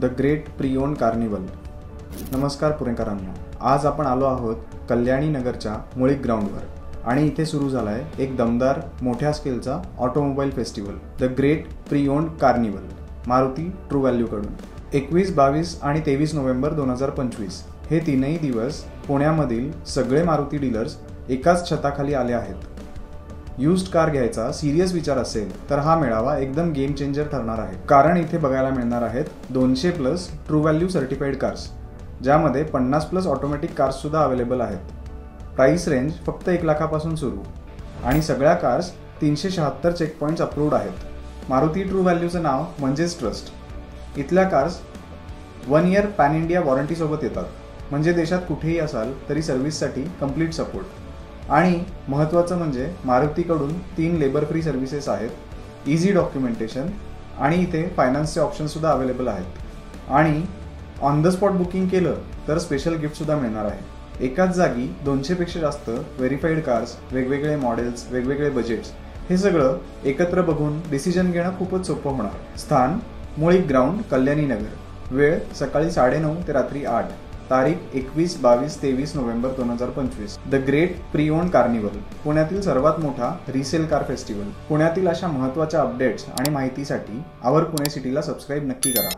The great pre owned carnival. नमस्कार पुणेकरांनो, आज आपण आलो आहोत कल्याणी नगरच्या मुळीक ग्राउंडवर आणि इथे सुरू झाला आहे एक दमदार मोठ्या स्केलचा automobile festival, the great pre owned carnival, Maruti true value कडून। 21, 22 आणि 23 नोव्हेंबर 2025 हे तीनही दिवस पुण्यामधील सगळे मारुती डीलर्स एकाच छताखाली आले आहेत। यूज्ड कार घ्यायचा सिरियस विचार असेल तर हा मेळावा एकदम गेम चेंजर ठरणार आहे, कारण इथे बघायला मिळणार आहेत 200+ ट्रू व्हॅल्यू सर्टिफाईड कार्स, ज्यामध्ये 50+ ऑटोमॅटिक कार्स सुद्धा अवेलेबल आहेत। प्राइस रेंज फक्त 1 लाखापासून सुरू आणि सगळ्या कार्स 376 चेकपॉइंट्स अप्रूव्ड आहेत। मारुती ट्रू व्हॅल्यूचं नाव म्हणजेच ट्रस्ट। इथल्या cars 1 year pan India warranty सोबत येतात, म्हणजे देशात कुठेही असाल तरी सर्व्हिससाठी कंप्लीट सपोर्ट। आणि महत्त्वाचं म्हणजे मारुतीकडून 3 लेबर फ्री सर्व्हिसेस आहेत, इझी डॉक्युमेंटेशन आणि इथे फायनान्सचे ऑप्शन सुद्धा अवेलेबल आहेत। आणि ऑन द स्पॉट बुकिंग केलं तर स्पेशल गिफ्ट सुद्धा मिळणार आहे। एकाच जागी 200 पेक्षा जास्त व्हेरीफाईड कार्स, वेगवेगळे मॉडेल्स, वेगवेगळे बजेट्स, हे सगळं एकत्र बघून डिसिजन घेणं खूपच सोपं होणार। स्थान मुळीक ग्राउंड, कल्याणी नगर। वेळ सकाळी 9:30 ते रात्री 8। तारीख 21, 22, 23 November 2025। The great pre owned carnival, पुण्यातील सर्वात मोठा रिसेल कार फेस्टिवल। पुण्यातील अशा महत्त्वाच्या अपडेट्स आणि माहितीसाठी आवर पुणे सिटीला सबस्क्राईब नक्की करा।